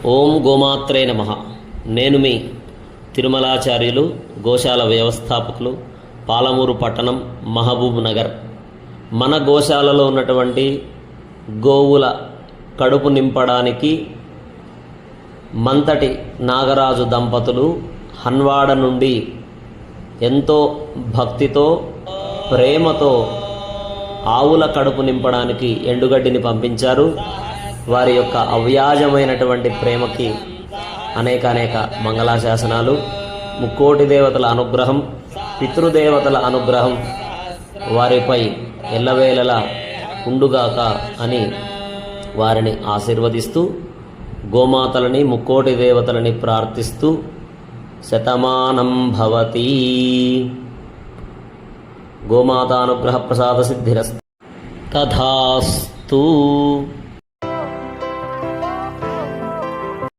ఓం గోమాత్రే నమః. నేను మీ తిరుమలాచార్యులు, గోశాల వ్యవస్థాపకులు, పాలమూరు పట్టణం, మహబూబ్ నగర్. మన గోశాలలో ఉన్నటువంటి గోవుల కడుపు నింపడానికి మంతటి నాగరాజు దంపతులు హన్వాడ నుండి ఎంతో భక్తితో, ప్రేమతో ఆవుల కడుపు నింపడానికి ఎండుగడ్డిని పంపించారు. వారి యొక్క అవ్యాజమైనటువంటి ప్రేమకి అనేక మంగళాశాసనాలు. ముక్కోటి దేవతల అనుగ్రహం, పితృదేవతల అనుగ్రహం వారిపై ఎల్లవేళలా ఉండుగాక అని వారిని ఆశీర్వదిస్తూ, గోమాతలని, ముక్కోటి దేవతలని ప్రార్థిస్తూ శతమానం భవతి. గోమాతానుగ్రహ ప్రసాద సిద్ధిరస్తు. తథాస్తు.